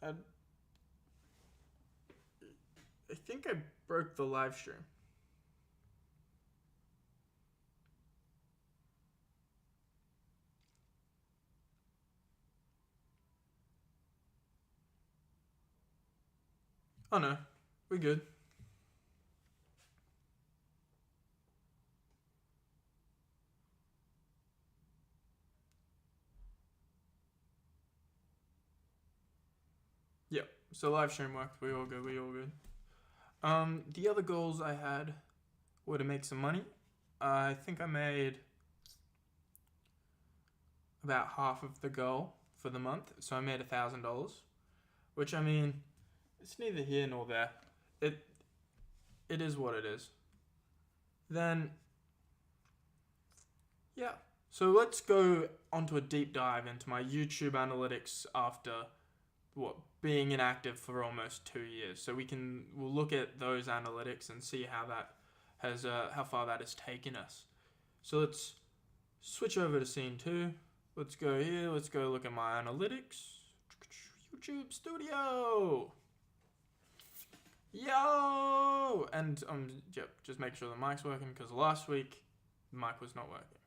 I, I think I broke the live stream. Oh no, we good. Yep. So live stream worked. We all good. We all good. The other goals I had were to make some money. I think I made about half of the goal for the month, so I made $1,000, which I mean, it's neither here nor there. It it is what it is. Then yeah. So let's go onto a deep dive into my YouTube analytics after what being inactive for almost 2 years. So we'll look at those analytics and see how far that has taken us. So let's switch over to scene 2. Let's go here. Let's go look at my analytics. YouTube Studio. Yo! And yep, just make sure the mic's working because last week the mic was not working.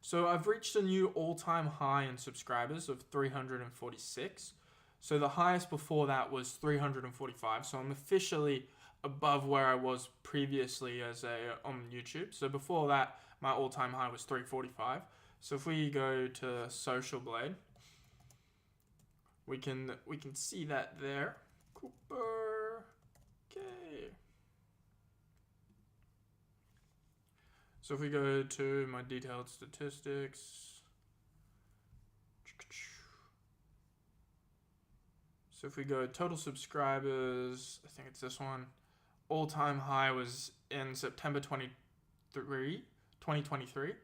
So I've reached a new all-time high in subscribers of 346. So the highest before that was 345. So I'm officially above where I was previously on YouTube. So before that, my all-time high was 345. So if we go to Social Blade, we can see that there. Cooper. Okay. So if we go to my detailed statistics, so if we go total subscribers, I think it's this one. All-time high was in September 2023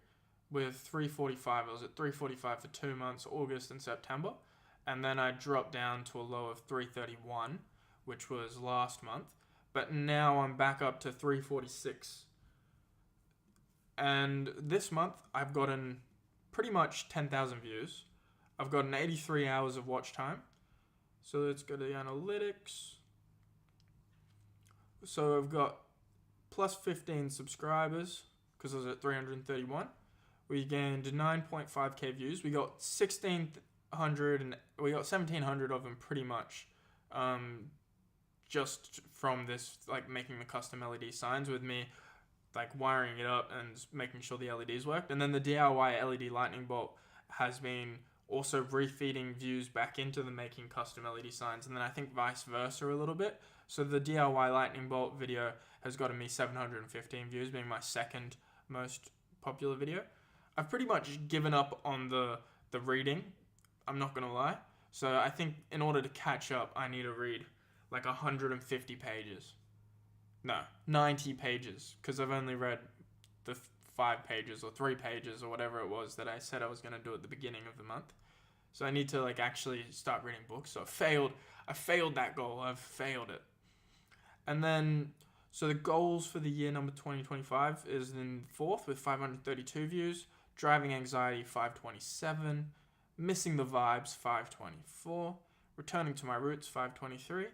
with 345. I was at 345 for 2 months, August and September. And then I dropped down to a low of 331, which was last month. But now I'm back up to 346. And this month, I've gotten pretty much 10,000 views. I've gotten 83 hours of watch time. So let's go to the analytics. So I've got plus 15 subscribers because I was at 331. We gained 9.5k views. We got 1,700 of them pretty much, just from this, like making the custom LED signs with me, like wiring it up and making sure the LEDs worked. And then the DIY LED lightning bolt has been also refeeding views back into the making custom LED signs, and then I think vice versa a little bit. So the DIY lightning bolt video has gotten me 715 views, being my second most popular video. I've pretty much given up on the reading, I'm not gonna lie. So I think in order to catch up, I need to read like 150 pages. No, 90 pages, because I've only read the 5 pages or 3 pages or whatever it was that I said I was going to do at the beginning of the month. So I need to like actually start reading books. So I failed that goal. I've failed it. And then, so the goals for the year number 2025 is in fourth with 532 views, driving anxiety 527, missing the vibes 524, returning to my roots 523,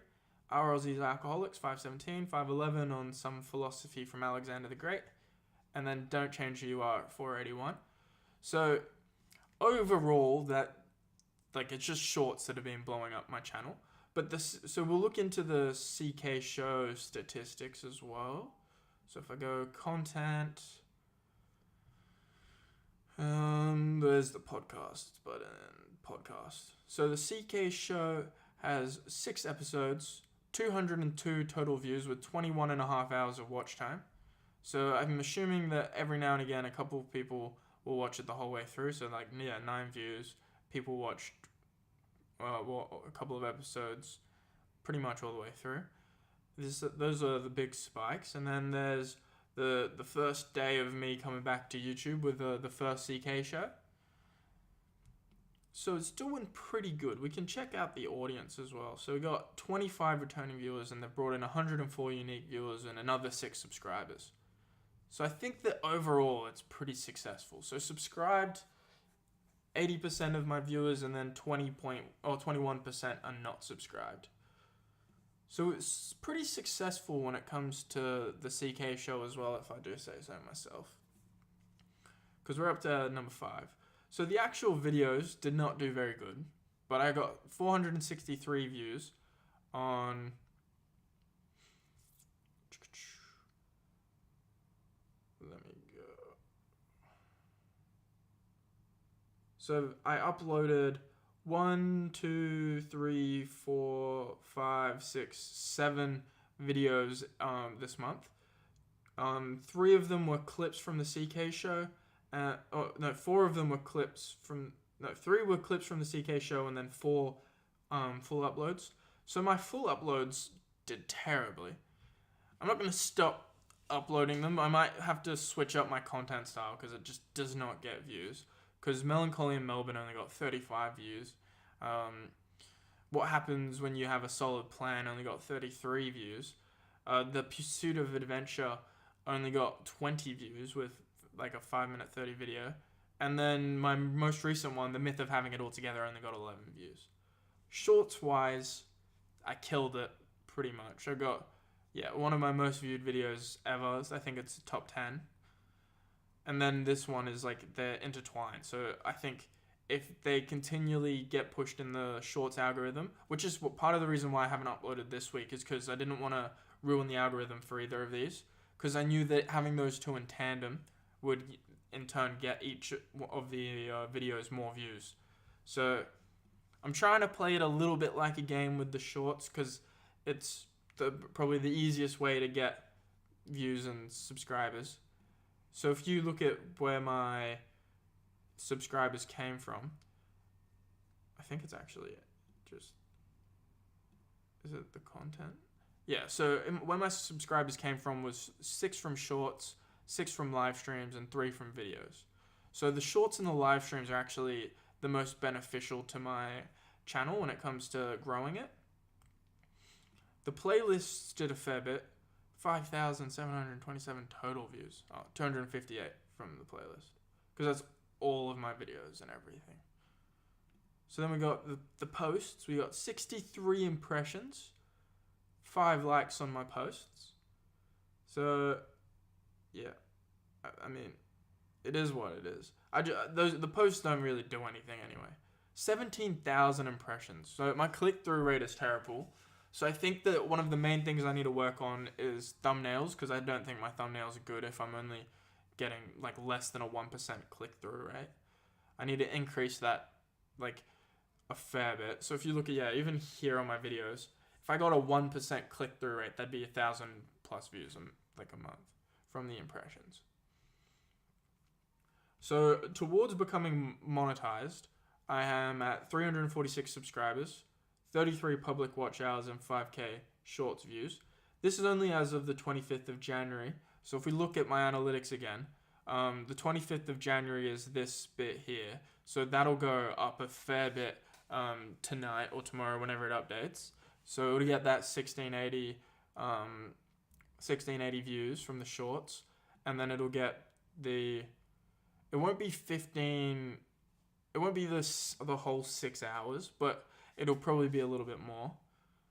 RLZ's Alcoholics 517, 511 on some philosophy from Alexander the Great, and then Don't Change Who You Are at 481. So overall, that like it's just shorts that have been blowing up my channel. But so we'll look into the CK show statistics as well. So if I go content, there's the podcast button, podcast. So the CK show has 6 episodes, 202 total views with 21 and a half hours of watch time. So I'm assuming that every now and again a couple of people will watch it the whole way through. So like 9 views. People watched a couple of episodes pretty much all the way through. Those are the big spikes. And then there's the first day of me coming back to YouTube with the first CK show. So it's doing pretty good. We can check out the audience as well. So we got 25 returning viewers, and they've brought in 104 unique viewers and another 6 subscribers. So I think that overall it's pretty successful. So subscribed 80% of my viewers, and then 21% are not subscribed. So it's pretty successful when it comes to the CK show as well, if I do say so myself. Because we're up to number 5. So the actual videos did not do very good, but I got 463 views on... Let me go. So I uploaded 1, 2, 3, 4, 5, 6, 7 videos this month. 3 of them were clips from the CK show. 4 of them were clips from... 3 were clips from the CK show, and then 4 full uploads. So my full uploads did terribly. I'm not going to stop uploading them. I might have to switch up my content style because it just does not get views. Because Melancholy in Melbourne only got 35 views. What happens when you have a solid plan only got 33 views. The Pursuit of Adventure only got 20 views with like a 5-minute 30 video. And then my most recent one, The Myth of Having It All Together, only got 11 views. Shorts wise, I killed it pretty much. I got, one of my most viewed videos ever. I think it's top 10. And then this one is like they're intertwined. So I think if they continually get pushed in the shorts algorithm, which is part of the reason why I haven't uploaded this week, is because I didn't want to ruin the algorithm for either of these. Because I knew that having those two in tandem would in turn get each of the videos more views. So I'm trying to play it a little bit like a game with the shorts, because it's probably the easiest way to get views and subscribers. So if you look at where my subscribers came from, I think it's actually is it the content? Yeah, so where my subscribers came from was 6 from shorts, 6 from live streams, and 3 from videos. So the shorts and the live streams are actually the most beneficial to my channel when it comes to growing it. The playlists did a fair bit. 5,727 total views. 258 from the playlist. Because that's all of my videos and everything. So then we got the posts. We got 63 impressions. 5 likes on my posts. So, yeah. I mean, it is what it is. The posts don't really do anything anyway. 17,000 impressions. So my click-through rate is terrible. So I think that one of the main things I need to work on is thumbnails, because I don't think my thumbnails are good if I'm only getting like less than a 1% click-through rate. I need to increase that like a fair bit. So if you look at, even here on my videos, if I got a 1% click-through rate, that'd be 1,000 plus views in like a month from the impressions. So towards becoming monetized, I am at 346 subscribers, 33 public watch hours, and 5k shorts views. This is only as of the 25th of January. So if we look at my analytics again, the 25th of January is this bit here. So that'll go up a fair bit tonight or tomorrow whenever it updates. So it'll get that 1680 views from the shorts. And then it'll get it won't be 15, it won't be the whole 6 hours, but it'll probably be a little bit more.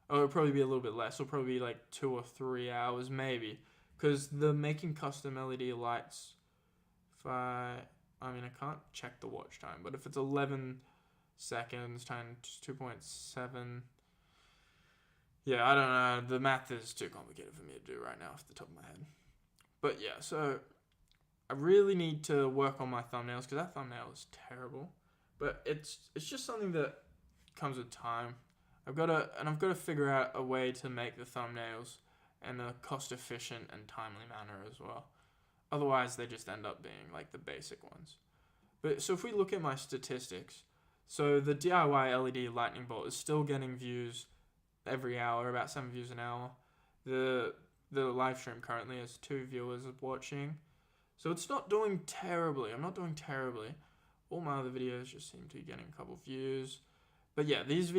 Or it'll probably be a little bit less. It'll probably be like 2 or 3 hours, maybe. Because the making custom LED lights, I can't check the watch time, but if it's 11 seconds times 2.7, I don't know. The math is too complicated for me to do right now off the top of my head. But yeah, so I really need to work on my thumbnails, because that thumbnail is terrible. But it's just something that comes with time. I've got to figure out a way to make the thumbnails in a cost efficient and timely manner as well. Otherwise, they just end up being like the basic ones. But so if we look at my statistics, so the DIY LED lightning bolt is still getting views every hour, about 7 views an hour. The live stream currently has 2 viewers watching. So it's not doing terribly. I'm not doing terribly. All my other videos just seem to be getting a couple views. But yeah, these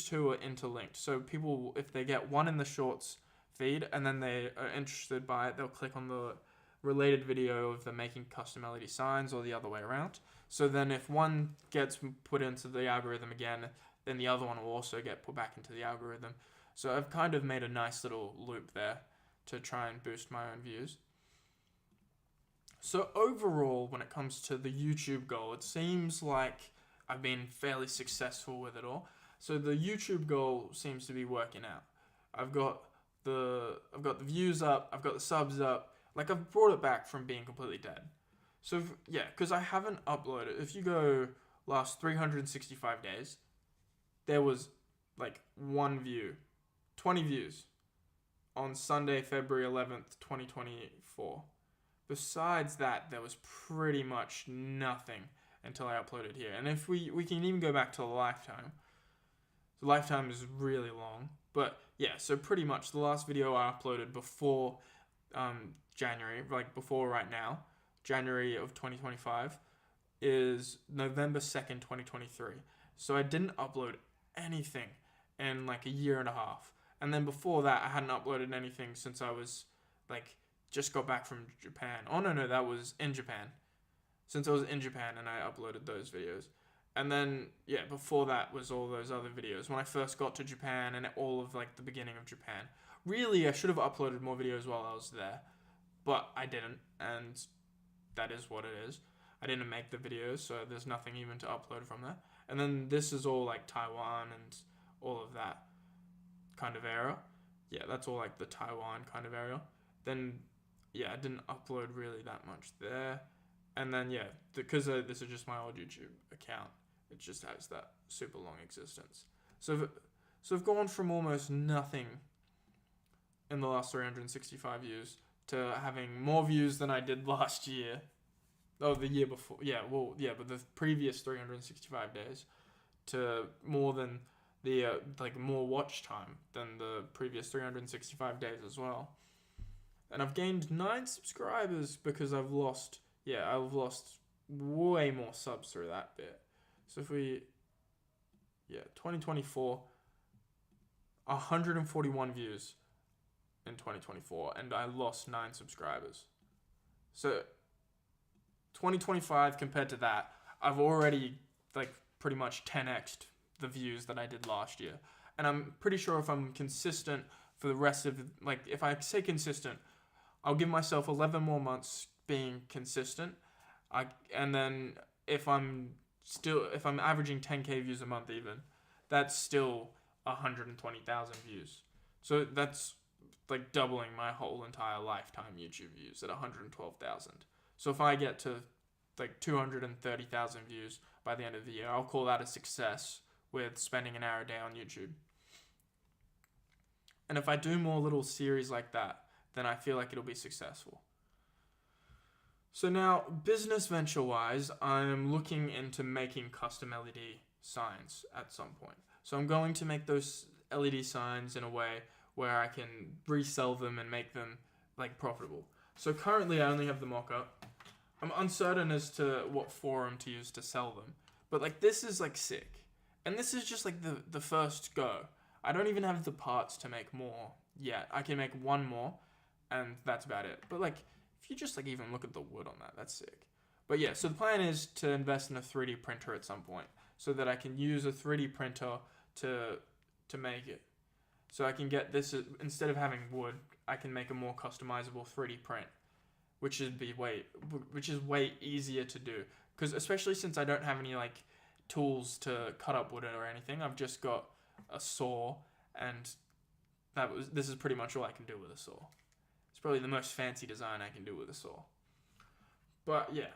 two are interlinked. So people, if they get one in the shorts feed and then they are interested by it, they'll click on the related video of them making custom LED signs, or the other way around. So then if one gets put into the algorithm again, then the other one will also get put back into the algorithm. So I've kind of made a nice little loop there to try and boost my own views. So overall, when it comes to the YouTube goal, it seems like I've been fairly successful with it all. So the YouTube goal seems to be working out. I've got the views up, I've got the subs up. Like, I've brought it back from being completely dead. So yeah, because I haven't uploaded. If you go last 365 days, there was like 1 view, 20 views on Sunday, February 11th, 2024. Besides that, there was pretty much nothing until I uploaded here. And if we can even go back to the lifetime. The lifetime is really long. But yeah, so pretty much the last video I uploaded before January, like before right now, January of 2025, is November 2nd, 2023. So I didn't upload anything in like a year and a half. And then before that, I hadn't uploaded anything since I was like just got back from Japan. Oh no, that was in Japan. Since I was in Japan and I uploaded those videos. And then yeah, before that was all those other videos when I first got to Japan and all of like the beginning of Japan. Really, I should have uploaded more videos while I was there, but I didn't, and that is what it is. I didn't make the videos, so there's nothing even to upload from there. And then this is all like Taiwan and all of that kind of era. Yeah, that's all like the Taiwan kind of area. Then yeah, I didn't upload really that much there. And then yeah, because this is just my old YouTube account, it just has that super long existence. So I've gone from almost nothing in the last 365 views to having more views than I did last year. Oh, the year before. But the previous 365 days to more than the more watch time than the previous 365 days as well. And I've gained 9 subscribers because I've lost way more subs through that bit. So if 2024, 141 views in 2024, and I lost 9 subscribers. So 2025 compared to that, I've already like pretty much 10x'd the views that I did last year. And I'm pretty sure if I'm consistent for the rest of, like, if I say consistent, I'll give myself 11 more months being consistent. And then if I'm averaging 10k views a month even, that's still 120,000 views. So that's like doubling my whole entire lifetime YouTube views at 112,000. So if I get to like 230,000 views by the end of the year, I'll call that a success with spending an hour a day on YouTube. And if I do more little series like that, then I feel like it'll be successful. So now, business venture-wise, I'm looking into making custom LED signs at some point. So I'm going to make those LED signs in a way where I can resell them and make them like profitable. So currently I only have the mock-up. I'm uncertain as to what forum to use to sell them. But like this is like sick. And this is just like the first go. I don't even have the parts to make more yet. I can make one more and that's about it. But like if you just like even look at the wood on that, that's sick. But yeah, so the plan is to invest in a 3D printer at some point so that I can use a 3D printer to make it. So I can get this, instead of having wood, I can make a more customizable 3D print, which is way easier to do. Because especially since I don't have any like tools to cut up wood or anything, I've just got a saw, and this is pretty much all I can do with a saw. It's probably the most fancy design I can do with a saw. But yeah,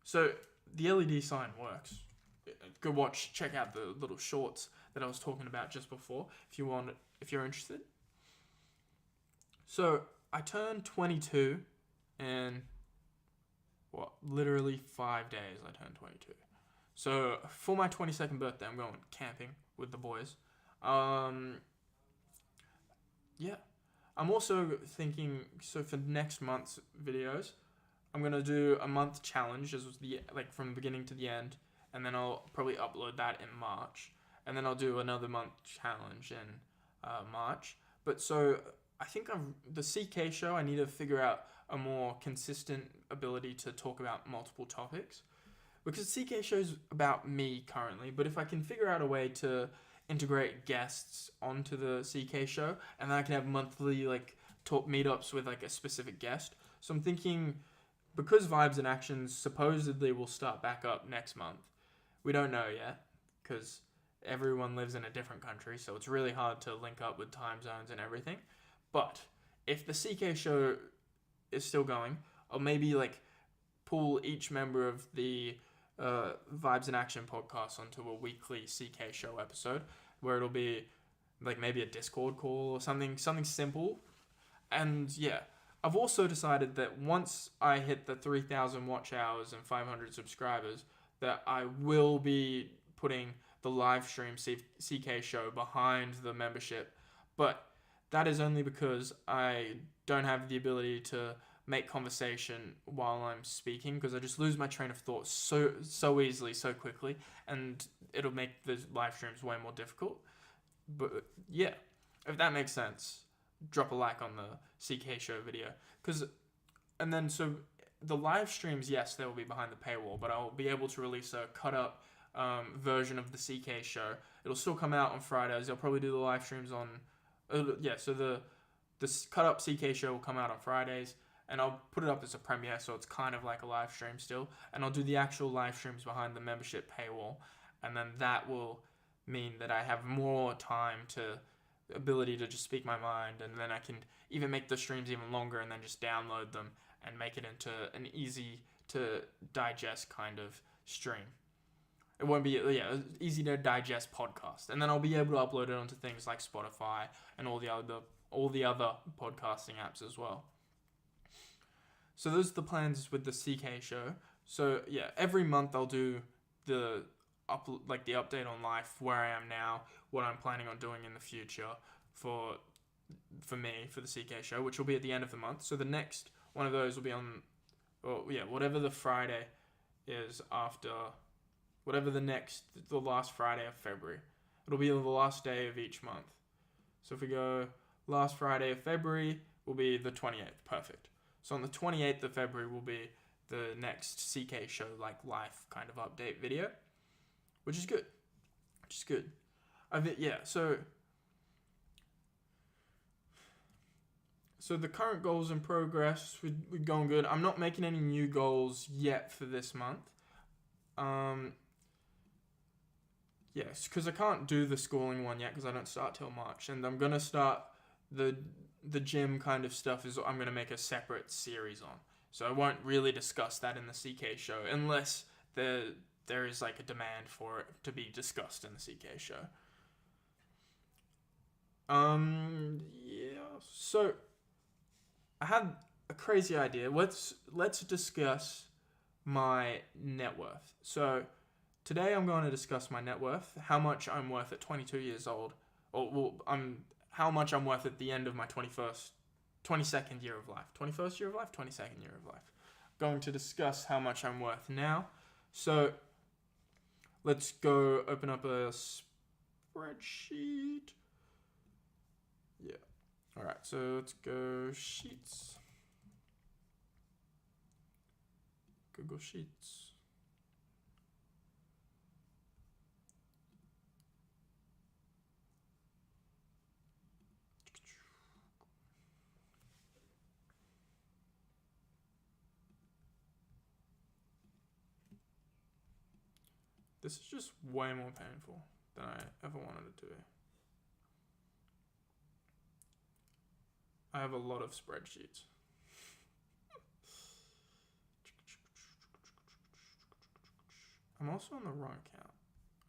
so the LED sign works. Go check out the little shorts that I was talking about just before if you're interested. So I turned 22 in literally 5 days I turned 22. So for my 22nd birthday, I'm going camping with the boys. Yeah. I'm also thinking, so for next month's videos, I'm going to do a month challenge, as was from the beginning to the end, and then I'll probably upload that in March, and then I'll do another month challenge in March. But so I think the CK show, I need to figure out a more consistent ability to talk about multiple topics. Because CK show's about me currently, but if I can figure out a way to integrate guests onto the CK show, and then I can have monthly like talk meetups with like a specific guest. So I'm thinking, because Vibes and Actions supposedly will start back up next month. We don't know yet, because everyone lives in a different country, so it's really hard to link up with time zones and everything. But if the CK show is still going, I'll maybe like pull each member of the Vibes and Action podcast onto a weekly CK show episode, where it'll be like maybe a Discord call or something simple. And yeah, I've also decided that once I hit the 3,000 watch hours and 500 subscribers, that I will be putting the live stream CK show behind the membership. But that is only because I don't have the ability to make conversation while I'm speaking, because I just lose my train of thought so easily, so quickly, and it'll make the live streams way more difficult. But yeah, if that makes sense, drop a like on the CK show video. So the live streams, yes, they will be behind the paywall, but I'll be able to release a cut up version of the CK show. It'll still come out on Fridays. I'll probably do the live streams on so the cut up CK show will come out on Fridays, and I'll put it up as a premiere, so it's kind of like a live stream still, and I'll do the actual live streams behind the membership paywall, and then that will mean that I have more time to ability to just speak my mind, and then I can even make the streams even longer and then just download them and make it into an easy to digest kind of stream. It won't be easy to digest podcast, and then I'll be able to upload it onto things like Spotify and all the other podcasting apps as well. So those are the plans with the CK show. So yeah, every month I'll do the update on life, where I am now, what I'm planning on doing in the future for me for the CK show, which will be at the end of the month. So the next one of those will be on, whatever the Friday is after, the last Friday of February. It'll be the last day of each month. So if we go last Friday of February will be the 28th. Perfect. So on the 28th of February will be the next CK show like life kind of update video, which is good. So the current goals in progress, we're going good. I'm not making any new goals yet for this month. Yes, because I can't do the schooling one yet because I don't start till March, and I'm gonna start the gym kind of stuff is I'm gonna make a separate series on. So I won't really discuss that in the CK show unless there is like a demand for it to be discussed in the CK show. So I had a crazy idea. Let's discuss my net worth. So today I'm going to discuss my net worth, how much I'm worth at 22 years old, how much I'm worth at the end of my 22nd year of life. 21st year of life, 22nd year of life. Going to discuss how much I'm worth now. So let's go open up a spreadsheet. Yeah. All right, so let's go Sheets. Google Sheets. This is just way more painful than I ever wanted to do. I have a lot of spreadsheets. I'm also on the wrong account.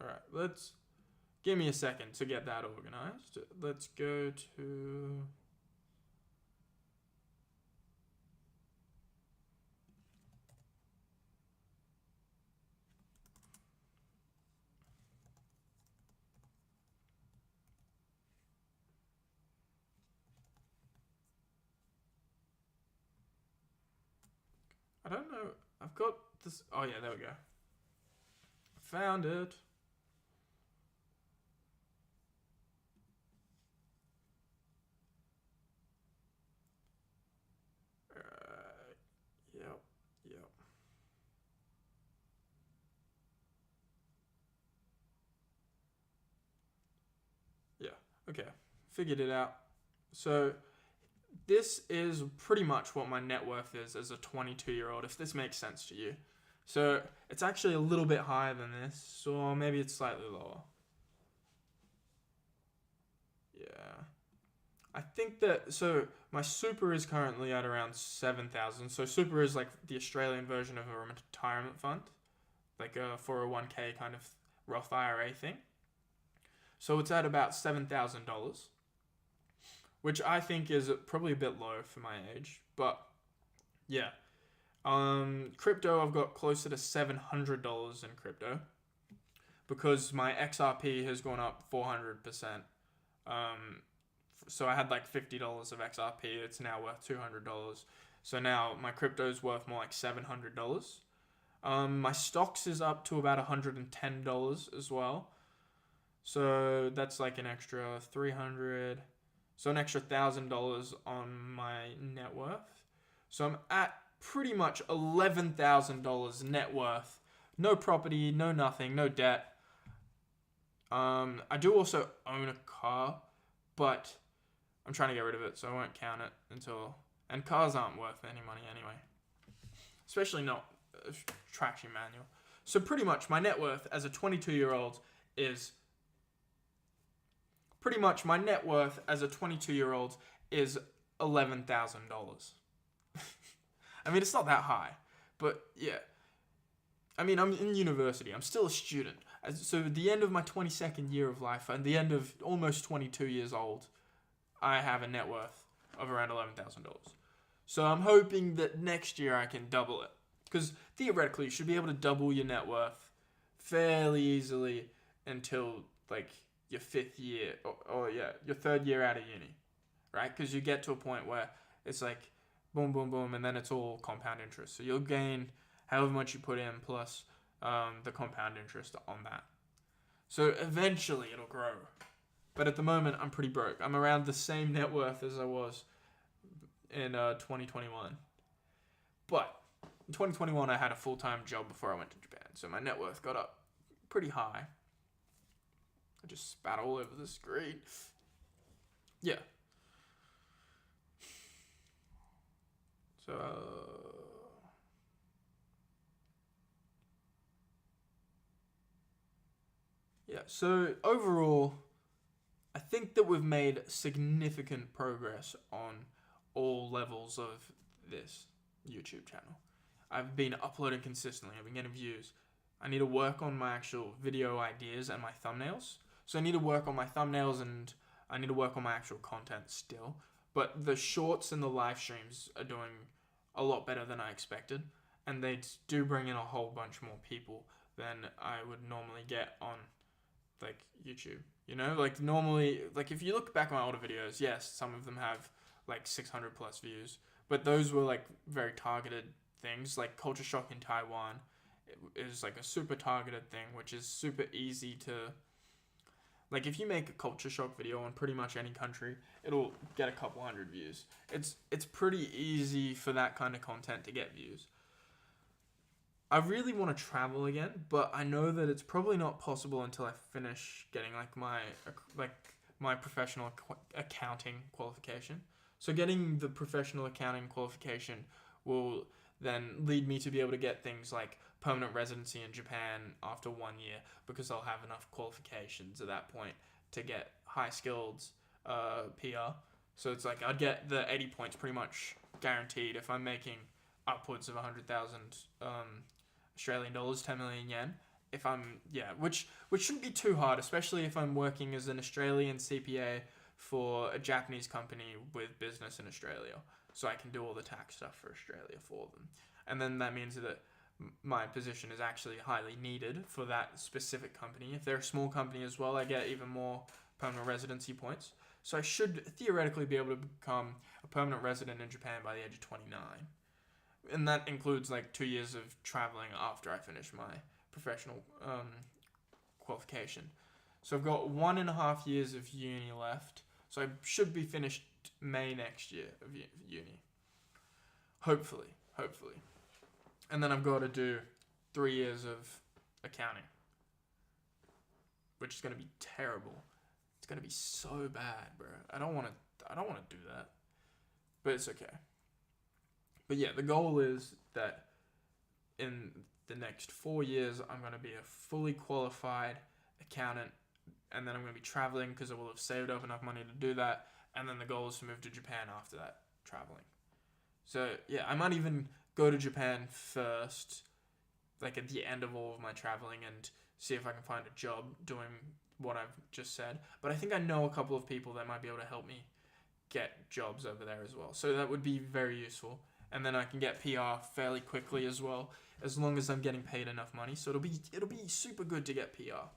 Alright, give me a second to get that organized. Let's go to... I don't know. I've got this. Oh, yeah, there we go. Found it. Okay, figured it out. So this is pretty much what my net worth is as a 22-year-old, if this makes sense to you. So it's actually a little bit higher than this, or maybe it's slightly lower. Yeah. I think that, so my super is currently at around 7,000. So super is like the Australian version of a retirement fund, like a 401k kind of Roth IRA thing. So it's at about $7,000, which I think is probably a bit low for my age. But yeah, crypto, I've got closer to $700 in crypto because my XRP has gone up 400%. So I had like $50 of XRP. It's now worth $200. So now my crypto is worth more like $700. My stocks is up to about $110 as well. So that's like an extra 300. So an extra $1,000 on my net worth. So I'm at pretty much $11,000 net worth. No property, no nothing, no debt. I do also own a car, but I'm trying to get rid of it, so I won't count it until. And cars aren't worth any money anyway, especially not a traction manual. So pretty much my net worth as a 22-year-old is. Pretty much my net worth as a 22-year-old is $11,000. I mean, it's not that high, but yeah. I mean, I'm in university. I'm still a student. So at the end of my 22nd year of life, at the end of almost 22 years old, I have a net worth of around $11,000. So I'm hoping that next year I can double it. Because theoretically, you should be able to double your net worth fairly easily until like your fifth year or your third year out of uni, right? Because you get to a point where it's like boom, boom, boom, and then it's all compound interest. So you'll gain however much you put in plus the compound interest on that. So eventually it'll grow. But at the moment, I'm pretty broke. I'm around the same net worth as I was in 2021. But in 2021, I had a full-time job before I went to Japan. So my net worth got up pretty high. I just spat all over the screen. Yeah. So, yeah. So overall, I think that we've made significant progress on all levels of this YouTube channel. I've been uploading consistently. I've been getting views. I need to work on my actual video ideas and my thumbnails. So I need to work on my thumbnails and I need to work on my actual content still. But the shorts and the live streams are doing a lot better than I expected. And they do bring in a whole bunch more people than I would normally get on like YouTube. You know, like normally, like if you look back on my older videos, yes, some of them have like 600 plus views. But those were like very targeted things, like Culture Shock in Taiwan. It is like a super targeted thing, which is super easy to. Like if you make a Culture Shock video on pretty much any country, it'll get a couple hundred views. It's pretty easy for that kind of content to get views. I really want to travel again, but I know that it's probably not possible until I finish getting my professional accounting qualification. So getting the professional accounting qualification will then lead me to be able to get things like permanent residency in Japan after 1 year, because I'll have enough qualifications at that point to get high skilled PR. So it's like I'd get the 80 points pretty much guaranteed if I'm making upwards of 100,000 Australian dollars, 10 million yen. If I'm, which shouldn't be too hard, especially if I'm working as an Australian CPA for a Japanese company with business in Australia. So I can do all the tax stuff for Australia for them. And then that means that my position is actually highly needed for that specific company. If they're a small company as well, I get even more permanent residency points. So I should theoretically be able to become a permanent resident in Japan by the age of 29. And that includes like 2 years of traveling after I finish my professional qualification. So I've got 1.5 years of uni left. So I should be finished May next year of uni. Hopefully. And then I've got to do 3 years of accounting, which is going to be terrible. It's gonna be so bad, bro. I don't want to do that, but it's okay. But yeah, the goal is that in the next 4 years, I'm gonna be a fully qualified accountant, and then I'm gonna be traveling because I will have saved up enough money to do that. And then the goal is to move to Japan after that, traveling. So yeah, I might even go to Japan first, like at the end of all of my traveling, and see if I can find a job doing what I've just said. But I think I know a couple of people that might be able to help me get jobs over there as well. So that would be very useful. And then I can get PR fairly quickly as well, as long as I'm getting paid enough money. So it'll be super good to get PR.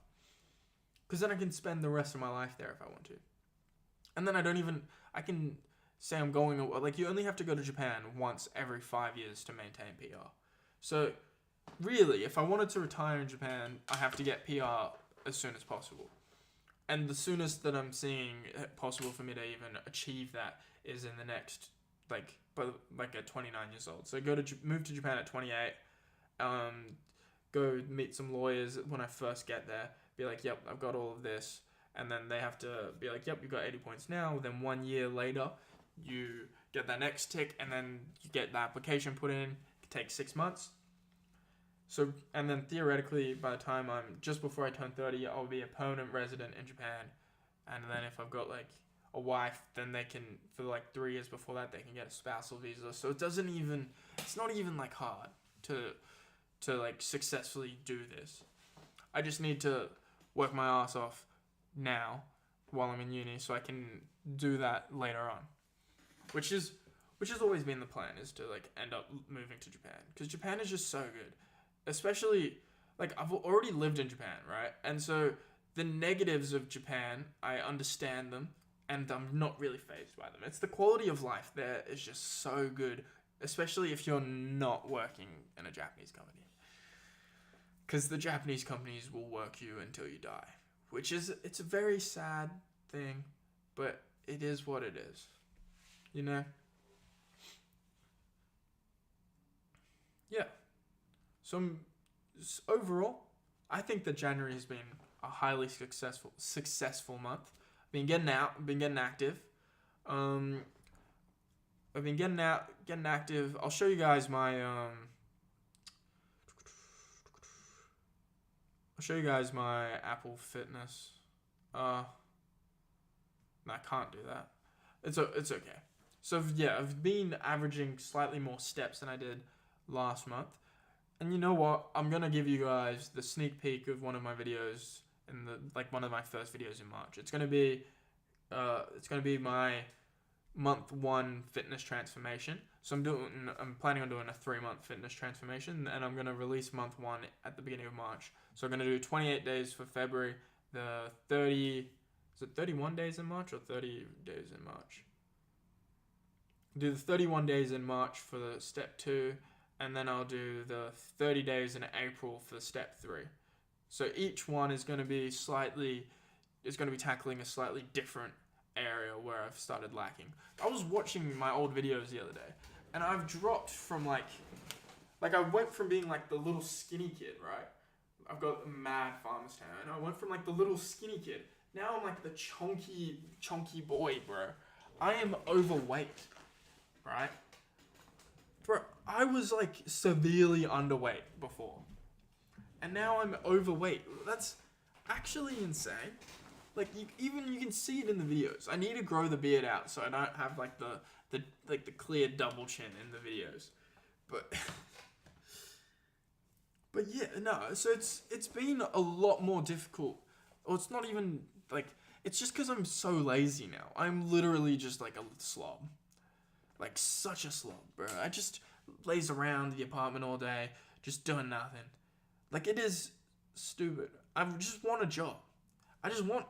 Because then I can spend the rest of my life there if I want to. And then I can say I'm going, like, you only have to go to Japan once every 5 years to maintain PR. So really, if I wanted to retire in Japan, I have to get PR as soon as possible. And the soonest that I'm seeing it possible for me to even achieve that is in the next, at 29 years old. So move to Japan at 28, go meet some lawyers when I first get there, be like, yep, I've got all of this. And then they have to be like, yep, you've got 80 points now. Then 1 year later, you get that next tick, and then you get the application put in. It can take 6 months. So, and then theoretically, by the time just before I turn 30, I'll be a permanent resident in Japan. And then if I've got like a wife, then they can, for like 3 years before that, they can get a spousal visa. So it's not even like hard to like successfully do this. I just need to work my ass off now while I'm in uni, so I can do that later on. Which has always been the plan, is to like end up moving to Japan, because Japan is just so good. Especially, like, I've already lived in Japan, right? And so the negatives of Japan, I understand them, and I'm not really fazed by them. It's the quality of life there is just so good, especially if you're not working in a Japanese company. Because the Japanese companies will work you until you die, it's a very sad thing, but it is what it is, you know? Yeah. So overall, I think that January has been a highly successful month. Been getting out, been getting active. I've been getting active. I'll show you guys my Apple Fitness. No, I can't do that. It's okay. So yeah, I've been averaging slightly more steps than I did last month. And you know what? I'm gonna give you guys the sneak peek of one of my videos one of my first videos in March. It's gonna be my month 1 fitness transformation. So I'm planning on doing a 3-month fitness transformation, and I'm gonna release month 1 at the beginning of March. So I'm gonna do 28 days for February, the 31 days in March or 30 days in March? Do the 31 days in March for the step 2. And then I'll do the 30 days in April for step 3. So each one is going to be tackling a slightly different area where I've started lacking. I was watching my old videos the other day, and I've dropped from like I went from being like the little skinny kid, right? I've got mad farmer's tan, and I went from like the little skinny kid. Now I'm like the chunky boy, bro. I am overweight, right? Bro, I was like severely underweight before, and now I'm overweight. That's actually insane. Like you can see it in the videos. I need to grow the beard out so I don't have like the clear double chin in the videos. But yeah, no. So it's been a lot more difficult. Or it's not even like, it's just because I'm so lazy now. I'm literally just like a slob. Like, such a slob, bro. I just laze around the apartment all day, just doing nothing. Like, it is stupid. I just want a job. I just want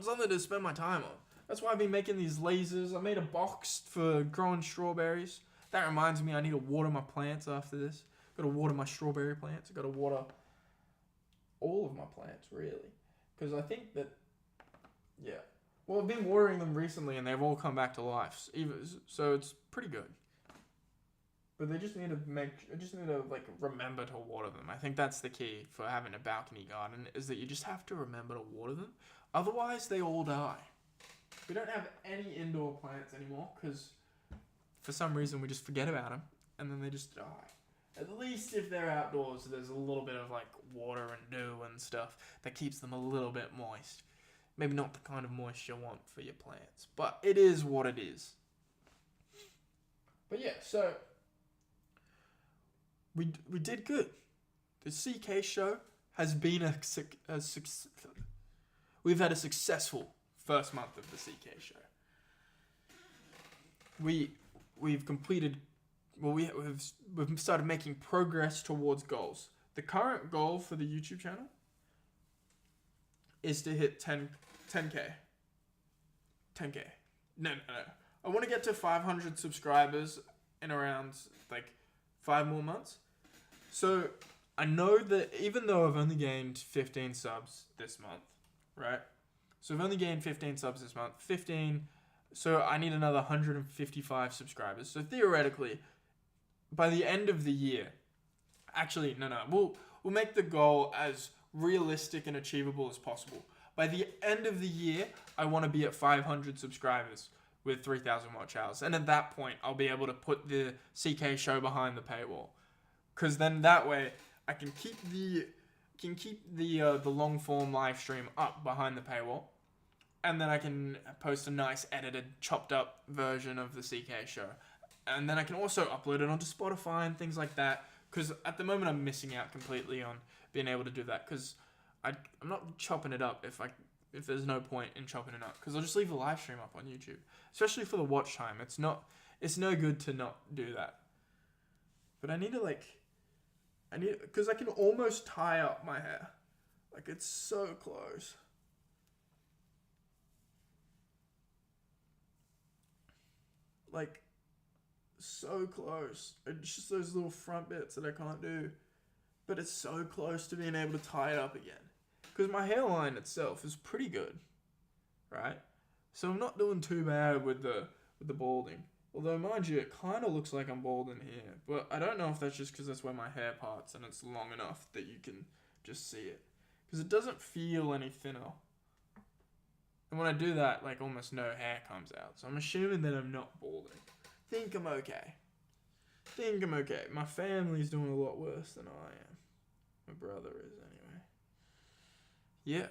something to spend my time on. That's why I've been making these lasers. I made a box for growing strawberries. That reminds me, I need to water my plants after this. Gotta water my strawberry plants. I gotta water all of my plants, really. Because I think that, yeah. Well, I've been watering them recently, and they've all come back to life. So it's pretty good. But I just need to like remember to water them. I think that's the key for having a balcony garden, is that you just have to remember to water them. Otherwise, they all die. We don't have any indoor plants anymore because for some reason we just forget about them and then they just die. At least if they're outdoors, there's a little bit of like water and dew and stuff that keeps them a little bit moist. Maybe not the kind of moisture you want for your plants, but it is what it is. But yeah, so we did good. The CK show has been a success. We've had a successful first month of the CK show. We've completed. Well, we've started making progress towards goals. The current goal for the YouTube channel is to hit 10k. 10k. No. I want to get to 500 subscribers in around like 5 more months. So I know that even though I've only gained 15 subs this month, right? So I've only gained 15 subs this month. 15. So I need another 155 subscribers. So theoretically, by the end of the year, actually, no. We'll make the goal as realistic and achievable as possible. By the end of the year, I want to be at 500 subscribers with 3,000 watch hours. And at that point, I'll be able to put the CK show behind the paywall. Because then that way, I can keep the long form live stream up behind the paywall. And then I can post a nice edited, chopped up version of the CK show. And then I can also upload it onto Spotify and things like that. Because at the moment I'm missing out completely on being able to do that. Because I'm not chopping it up if there's no point in chopping it up. Because I'll just leave the live stream up on YouTube. Especially for the watch time. It's no good to not do that. But I need to because I can almost tie up my hair. Like, it's so close. Like, so close. It's just those little front bits that I can't do. But it's so close to being able to tie it up again. Because my hairline itself is pretty good. Right? So I'm not doing too bad with the balding. Although, mind you, it kind of looks like I'm bald in here. But I don't know if that's just because that's where my hair parts and it's long enough that you can just see it. Because it doesn't feel any thinner. And when I do that, like, almost no hair comes out. So I'm assuming that I'm not balding. Think I'm okay. My family's doing a lot worse than I am. My brother is, anyway. Yeah.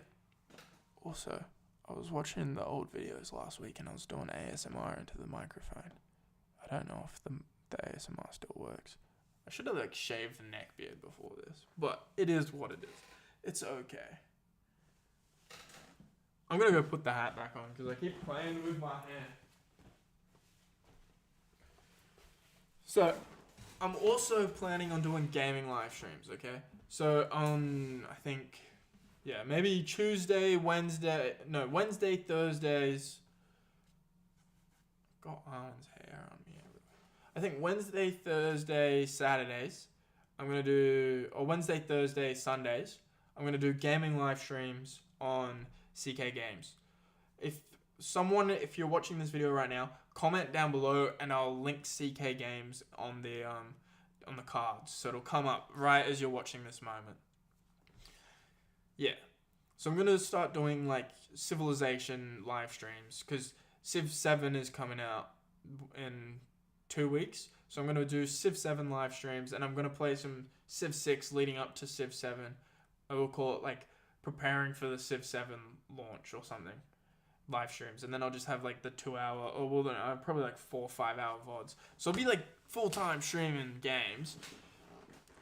Also, I was watching the old videos last week and I was doing ASMR into the microphone. I don't know if the ASMR still works. I should have, like, shaved the neck beard before this. But it is what it is. It's okay. I'm gonna go put the hat back on because I keep playing with my hair. So, I'm also planning on doing gaming live streams, okay? So, I think, maybe Wednesday, Thursdays. Got Alan's hair on me everywhere. I think Wednesday, Thursday, Saturdays. Or Wednesday, Thursday, Sundays. I'm gonna do gaming live streams on CK Games. If you're watching this video right now, comment down below and I'll link CK Games on the cards, so it'll come up right as you're watching this moment. Yeah, so I'm gonna start doing like Civilization live streams because Civ 7 is coming out in 2 weeks, so I'm gonna do Civ 7 live streams and I'm gonna play some Civ 6 leading up to Civ 7. I will call it like preparing for the Civ 7 launch or something, live streams, and then I'll just have like the 2 hour, probably like 4 or 5 hour VODs. So it'll be like full-time streaming games.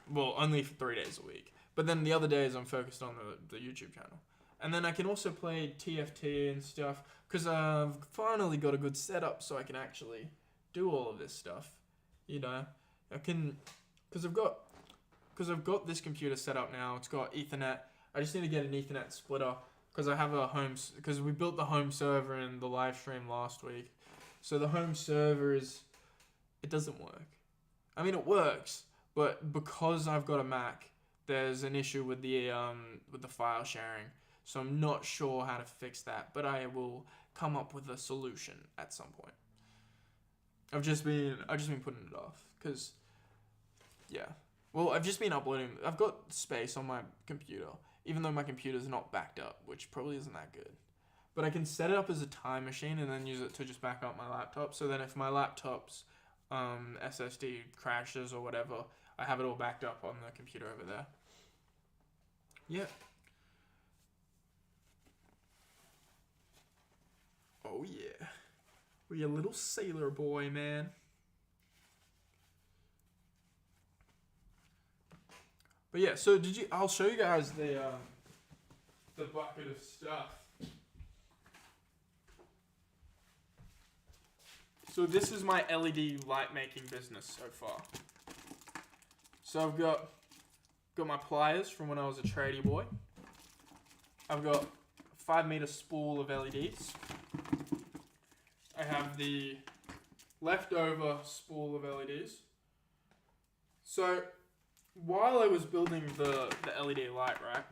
Well, only for 3 days a week. But then the other days I'm focused on the YouTube channel. And then I can also play TFT and stuff, because I've finally got a good setup so I can actually do all of this stuff. You know, because I've got this computer set up now. It's got Ethernet. I just need to get an Ethernet splitter because because we built the home server in the live stream last week. So the home server it doesn't work. I mean, it works, but because I've got a Mac, there's an issue with the file sharing. So I'm not sure how to fix that, but I will come up with a solution at some point. I've just been putting it off because Yeah. Well, I've just been uploading. I've got space on my computer, even though my computer's not backed up, which probably isn't that good. But I can set it up as a time machine and then use it to just back up my laptop. So then if my laptop's SSD crashes or whatever, I have it all backed up on the computer over there. Yeah. Oh yeah. We're a little sailor boy, man. But yeah, so I'll show you guys the bucket of stuff. So this is my LED light making business so far. So I've got my pliers from when I was a tradie boy. I've got a 5 meter spool of LEDs. I have the leftover spool of LEDs. So while I was building the LED light, right,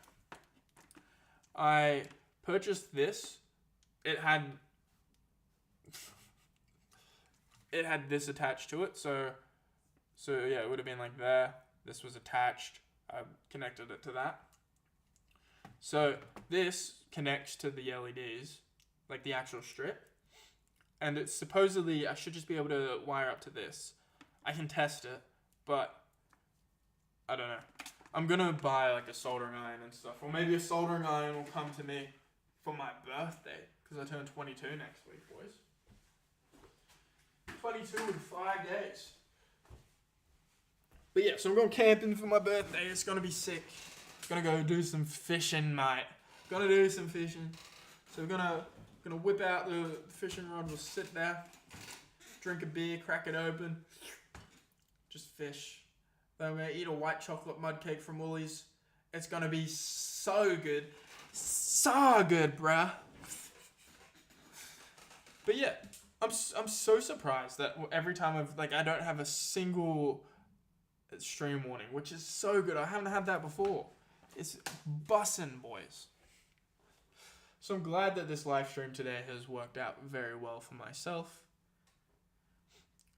I purchased this. It had this attached to it, so yeah, it would have been like there. This was attached. I connected it to that. So this connects to the LEDs, like the actual strip, and it's supposedly I should just be able to wire up to this. I can test it, but I don't know. I'm gonna buy like a soldering iron and stuff, or maybe a soldering iron will come to me for my birthday because I turn 22 next week, boys. 22 in 5 days. But yeah, so I'm going camping for my birthday. It's gonna be sick. Gonna go do some fishing, mate. Gonna do some fishing. So we're gonna whip out the fishing rod. We'll sit there, drink a beer, crack it open, just fish. Then we're gonna eat a white chocolate mud cake from Woolies. It's gonna be so good, bruh. But yeah, I'm so surprised that every time I don't have a single stream warning, which is so good. I haven't had that before. It's bussin', boys. So I'm glad that this live stream today has worked out very well for myself.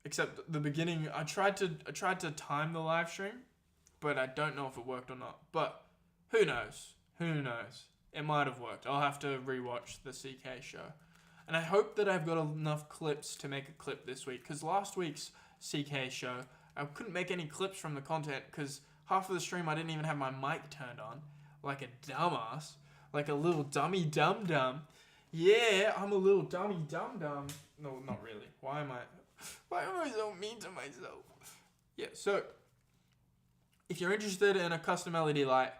Except the beginning, I tried to time the live stream, but I don't know if it worked or not. But who knows? Who knows? It might have worked. I'll have to rewatch the CK show. And I hope that I've got enough clips to make a clip this week, because last week's CK show, I couldn't make any clips from the content because half of the stream I didn't even have my mic turned on, like a dumbass, like a little dummy dum-dum. Yeah, I'm a little dummy dum-dum. No, not really. Why am I so mean to myself? Yeah, so if you're interested in a custom LED light,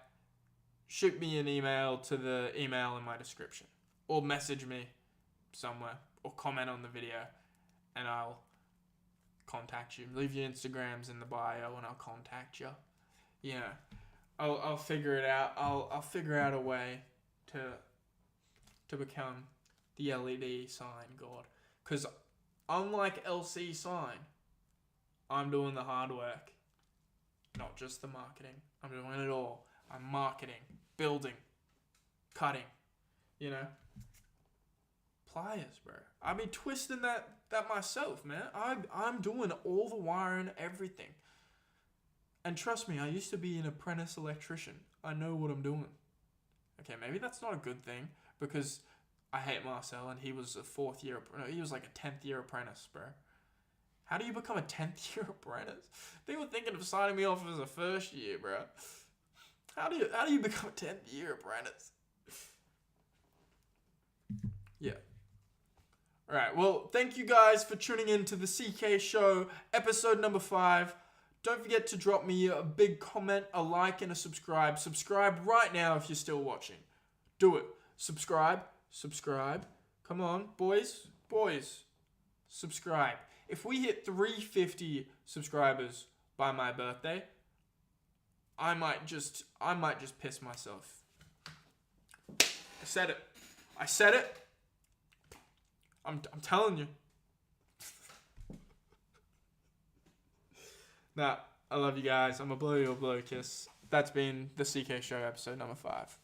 shoot me an email to the email in my description, or message me somewhere, or comment on the video, and I'll contact you. Leave your Instagrams in the bio and I'll contact you. Yeah, I'll figure it out. I'll figure out a way to become the LED sign god. Because unlike LC sign, I'm doing the hard work, not just the marketing. I'm doing it all. I'm marketing, building, cutting, pliers, bro. I be twisting that myself, man. I'm doing all the wiring, everything. And trust me, I used to be an apprentice electrician. I know what I'm doing. Okay, maybe that's not a good thing, because I hate Marcel and he was he was like a 10th year apprentice, bro. How do you become a 10th year apprentice? They were thinking of signing me off as a first year, bro. How do you become a 10th year apprentice? Yeah. Alright, well, thank you guys for tuning in to the CK Show, episode number 5. Don't forget to drop me a big comment, a like, and a subscribe. Subscribe right now if you're still watching. Do it. Subscribe. Come on, boys. Subscribe. If we hit 350 subscribers by my birthday, I might just piss myself. I said it. I'm telling you. Nah, I love you guys. I'm a blow you a blow kiss. That's been the CK Show episode number 5.